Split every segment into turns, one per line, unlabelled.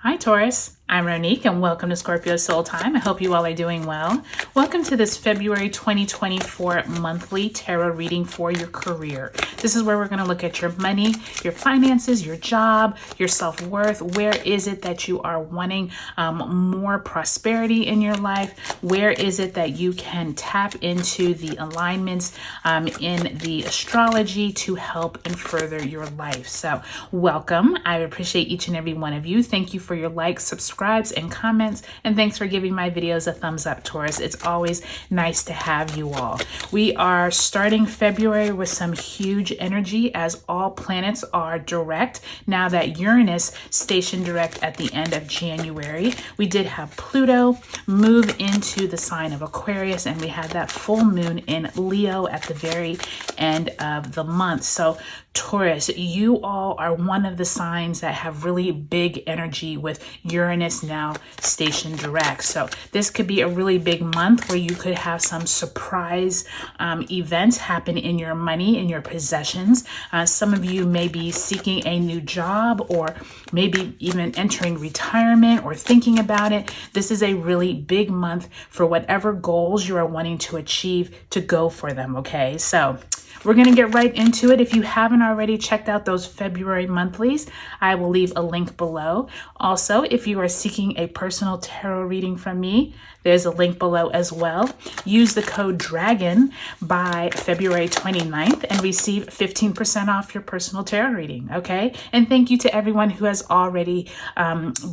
Hi Taurus, I'm Ronique and welcome to Scorpio Soul Time. I hope you all are doing well. Welcome to this February 2024 monthly tarot reading for your career. This is where we're going to look at your money, your finances, your job, your self-worth. Where is it that you are wanting more prosperity in your life? Where is it that you can tap into the alignments in the astrology to help and further your life? So welcome. I appreciate each and every one of you. Thank you for your likes, subscribes, and comments. And thanks for giving my videos a thumbs up, Taurus. It's always nice to have you all. We are starting February with some huge energy as all planets are direct. Now that Uranus stationed direct at the end of January, we did have Pluto move into the sign of Aquarius, and we had that full moon in Leo at the very end of the month. So Taurus, you all are one of the signs that have really big energy with Uranus now stationed direct. So this could be a really big month where you could have some surprise events happen in your money, in your possessions. Some of you may be seeking a new job or maybe even entering retirement or thinking about it. This is a really big month for whatever goals you are wanting to achieve to go for them, okay? So we're going to get right into it. If you haven't already checked out those February monthlies, I will leave a link below. Also, if you are seeking a personal tarot reading from me, there's a link below as well. Use the code DRAGON by February 29th and receive 15% off your personal tarot reading, okay? And thank you to everyone who has already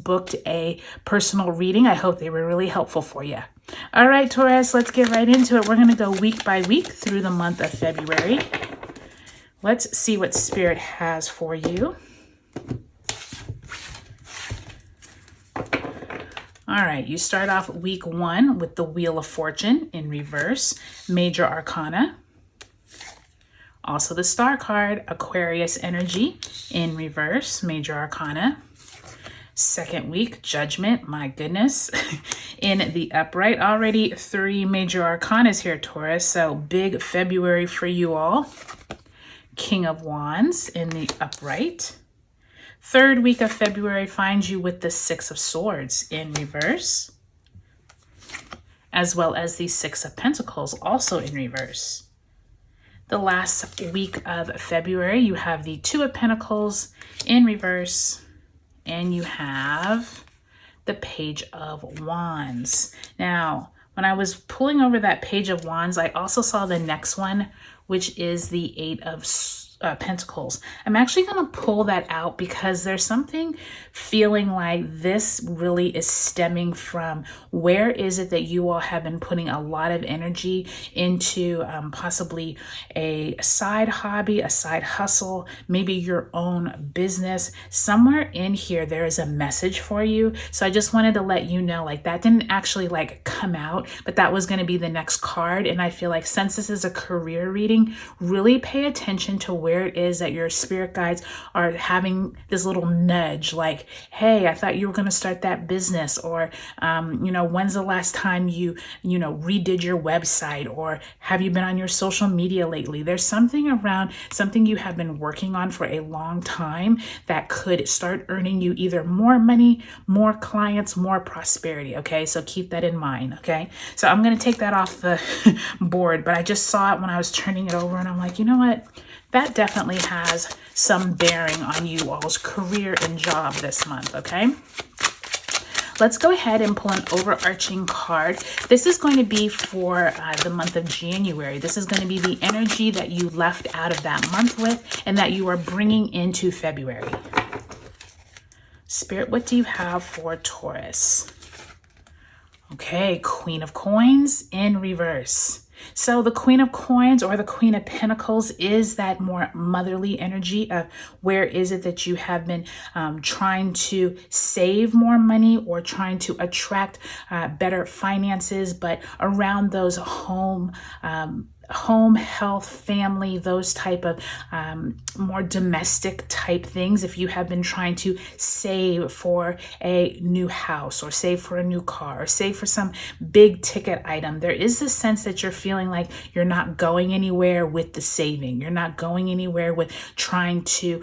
booked a personal reading. I hope they were really helpful for you. All right, Taurus, let's get right into it. We're going to go week by week through the month of February. Let's see what Spirit has for you. All right, you start off week 1 with the Wheel of Fortune in reverse, Major Arcana. Also the Star card, Aquarius energy in reverse, Major Arcana. Second week, Judgment, my goodness, in the upright. Already 3 major arcanas here, Taurus, so big February for you all. King of Wands in the upright. Third week of February finds you with the 6 of Swords in reverse, as well as the 6 of Pentacles also in reverse. The last week of February, you have the 2 of Pentacles in reverse, and you have the Page of Wands. Now, when I was pulling over that Page of Wands, I also saw the next one, which is the 8 of Pentacles. I'm actually going to pull that out because there's something feeling like this really is stemming from where is it that you all have been putting a lot of energy into possibly a side hobby, a side hustle, maybe your own business. Somewhere in here, there is a message for you. So I just wanted to let you know, like, that didn't actually like come out, but that was going to be the next card. And I feel like since this is a career reading, really pay attention to where it is that your spirit guides are having this little nudge, like, hey, I thought you were going to start that business, or when's the last time you redid your website, or have you been on your social media lately? There's something around something you have been working on for a long time that could start earning you either more money, more clients, more prosperity. Okay, so keep that in mind. Okay, so I'm going to take that off the board, but I just saw it when I was turning it over and I'm like, you know what? That definitely has some bearing on you all's career and job this month, okay? Let's go ahead and pull an overarching card. This is going to be for the month of January. This is going to be the energy that you left out of that month with and that you are bringing into February. Spirit, what do you have for Taurus? Okay, Queen of Coins in reverse. So the Queen of Coins or the Queen of Pentacles is that more motherly energy of where is it that you have been trying to save more money or trying to attract better finances, but around those home health, family, those type of more domestic type things. If you have been trying to save for a new house or save for a new car or save for some big ticket item, there is this sense that you're feeling like you're not going anywhere with the saving. You're not going anywhere with trying to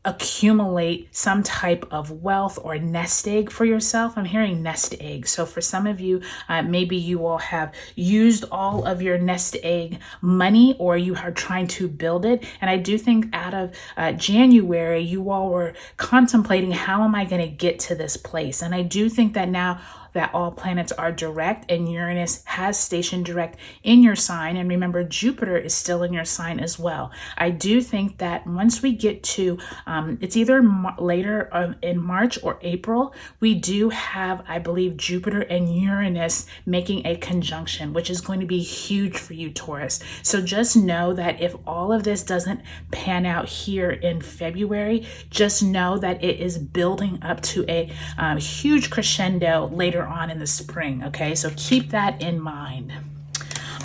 accumulate some type of wealth or nest egg for yourself. I'm hearing nest egg. So for some of you, maybe you will have used all of your nest egg money, or you are trying to build it. And I do think out of January, you all were contemplating, how am I going to get to this place? And I do think that now that all planets are direct and Uranus has stationed direct in your sign, and remember, Jupiter is still in your sign as well. I do think that once we get to, it's either later in March or April, we do have, I believe, Jupiter and Uranus making a conjunction, which is going to be huge for you, Taurus. So just know that if all of this doesn't pan out here in February, just know that it is building up to a huge crescendo later on in the spring. Okay, so keep that in mind.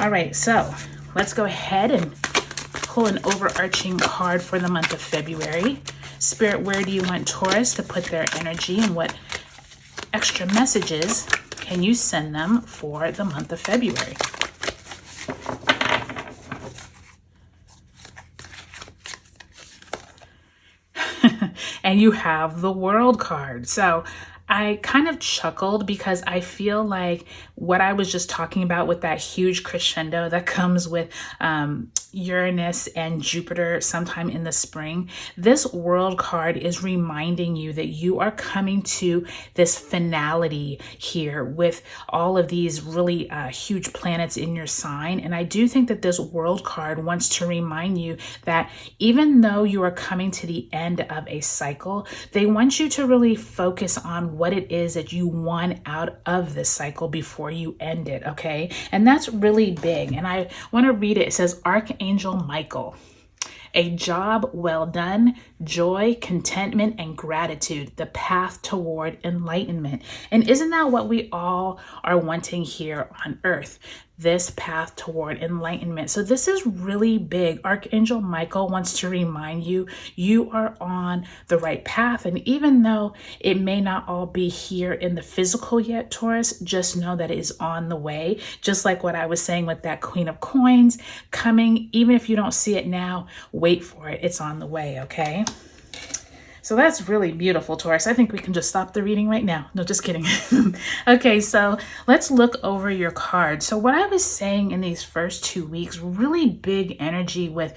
All right, so let's go ahead and pull an overarching card for the month of February. Spirit, where do you want Taurus to put their energy, and what extra messages can you send them for the month of February? And you have the World card. So I kind of chuckled because I feel like what I was just talking about with that huge crescendo that comes with Uranus and Jupiter sometime in the spring, this World card is reminding you that you are coming to this finality here with all of these really huge planets in your sign. And I do think that this World card wants to remind you that even though you are coming to the end of a cycle, they want you to really focus on what it is that you want out of this cycle before you end it, okay? And that's really big. And I want to read it. It says, Archangel Michael, a job well done, joy, contentment, and gratitude, the path toward enlightenment. And isn't that what we all are wanting here on Earth? This path toward enlightenment. So this is really big. Archangel Michael wants to remind you, you are on the right path. And even though it may not all be here in the physical yet, Taurus, just know that it is on the way. Just like what I was saying with that Queen of Coins coming, even if you don't see it now, wait for it. It's on the way, okay? So that's really beautiful, Taurus. I think we can just stop the reading right now. No, just kidding. Okay, so let's look over your card. So what I was saying in these first 2 weeks, really big energy with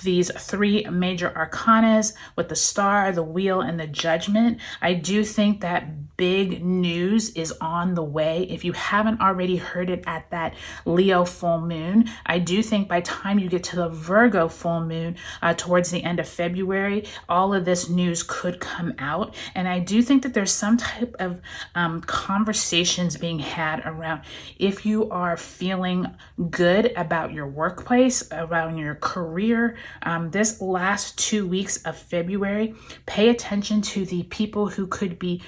these three major arcanas, with the Star, the Wheel, and the Judgment. I do think that big news is on the way. If you haven't already heard it at that Leo full moon, I do think by the time you get to the Virgo full moon towards the end of February, all of this news could come out. And I do think that there's some type of conversations being had around if you are feeling good about your workplace, around your career. This last 2 weeks of February, pay attention to the people who could be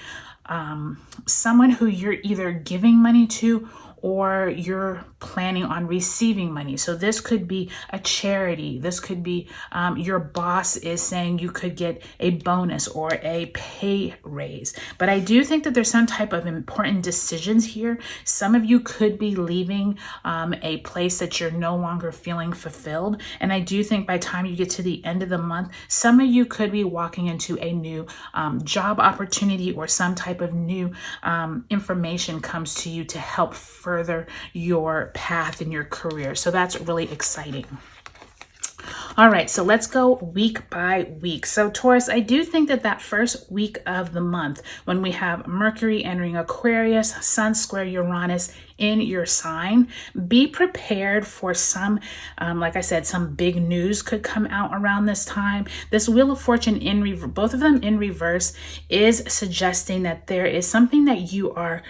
someone who you're either giving money to or you're planning on receiving money. So this could be a charity. This could be your boss is saying you could get a bonus or a pay raise. But I do think that there's some type of important decisions here. Some of you could be leaving a place that you're no longer feeling fulfilled. And I do think by the time you get to the end of the month, some of you could be walking into a new job opportunity, or some type of new information comes to you to help further your path in your career. So that's really exciting. All right, so let's go week by week. So Taurus, I do think that that first week of the month, when we have Mercury entering Aquarius, Sun square Uranus in your sign, be prepared for some, like I said, some big news could come out around this time. This Wheel of Fortune in reverse, both of them in reverse, is suggesting that there is something that you are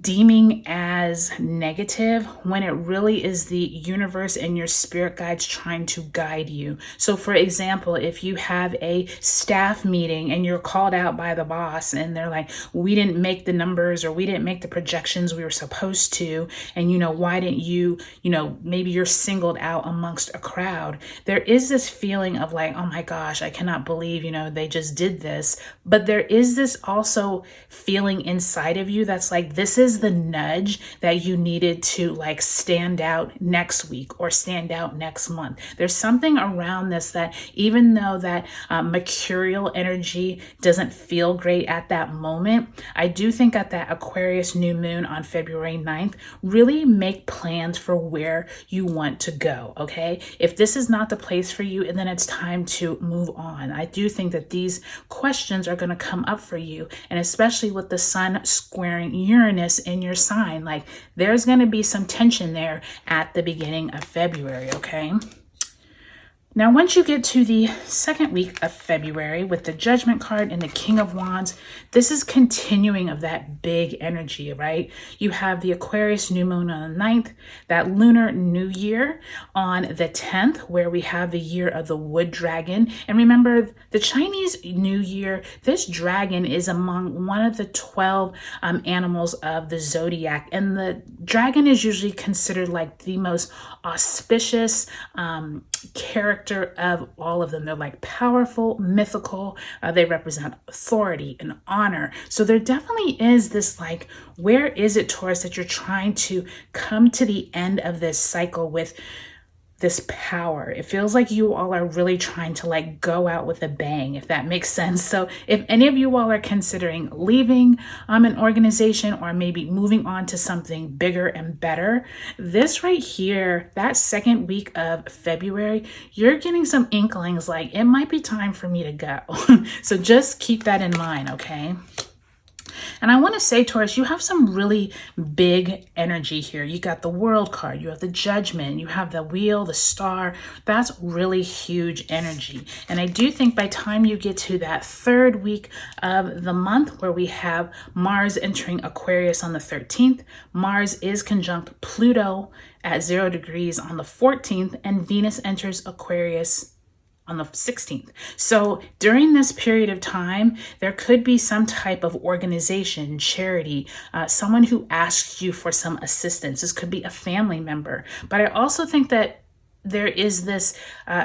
deeming as negative when it really is the universe and your spirit guides trying to guide you. So for example, if you have a staff meeting and you're called out by the boss and they're like, we didn't make the numbers, or we didn't make the projections we were supposed to, and why didn't you, maybe you're singled out amongst a crowd. There is this feeling of like, oh my gosh, I cannot believe, they just did this. But there is this also feeling inside of you that's like, this this is the nudge that you needed to like stand out next week or stand out next month. There's something around this that even though that mercurial energy doesn't feel great at that moment, I do think that Aquarius new moon on February 9th, really make plans for where you want to go, okay? If this is not the place for you, and then it's time to move on. I do think that these questions are going to come up for you, and especially with the sun squaring Uranus in your sign, like there's going to be some tension there at the beginning of February, okay? Now, once you get to the second week of February with the Judgment card and the King of Wands, this is continuing of that big energy, right? You have the Aquarius new moon on the 9th, that lunar new year on the 10th, where we have the year of the wood dragon. And remember, the Chinese New Year, this dragon is among one of the 12 animals of the zodiac. And the dragon is usually considered like the most auspicious character of all of them. They're like powerful, mythical. They represent authority and honor. So there definitely is this like, where is it, Taurus, that you're trying to come to the end of this cycle with this power? It feels like you all are really trying to like go out with a bang, if that makes sense. So if any of you all are considering leaving an organization or maybe moving on to something bigger and better, this right here, that second week of February, you're getting some inklings like it might be time for me to go. So just keep that in mind, okay? And I want to say, Taurus, you have some really big energy here. You got the World card, you have the Judgment, you have the Wheel, the Star. That's really huge energy. And I do think by the time you get to that third week of the month, where we have Mars entering Aquarius on the 13th, Mars is conjunct Pluto at 0 degrees on the 14th, and Venus enters Aquarius on the 16th. So during this period of time, there could be some type of organization, charity, someone who asks you for some assistance. This could be a family member. But I also think that there is this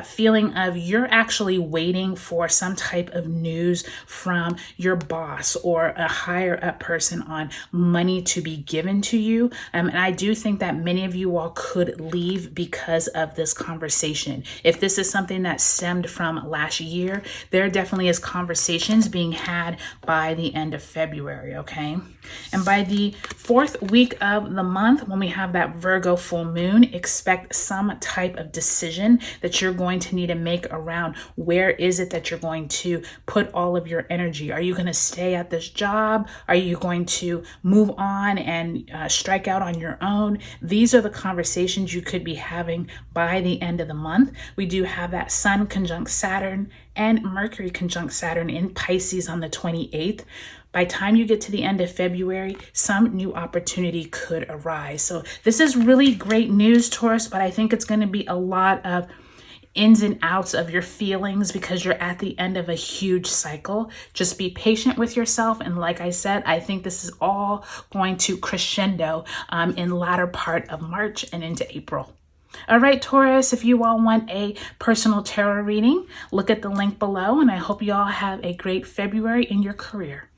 feeling of you're actually waiting for some type of news from your boss or a higher up person on money to be given to you. And I do think that many of you all could leave because of this conversation. If this is something that stemmed from last year, there definitely is conversations being had by the end of February, okay? And by the fourth week of the month, when we have that Virgo full moon, expect some type of decision that you're going to need to make around where is it that you're going to put all of your energy. Are you going to stay at this job? Are you going to move on and strike out on your own? These are the conversations you could be having by the end of the month. We do have that Sun conjunct Saturn and Mercury conjunct Saturn in Pisces on the 28th. By the time you get to the end of February, some new opportunity could arise. So this is really great news, Taurus, but I think it's going to be a lot of ins and outs of your feelings because you're at the end of a huge cycle. Just be patient with yourself. And like I said, I think this is all going to crescendo in the latter part of March and into April. All right, Taurus, if you all want a personal tarot reading, look at the link below, and I hope you all have a great February in your career.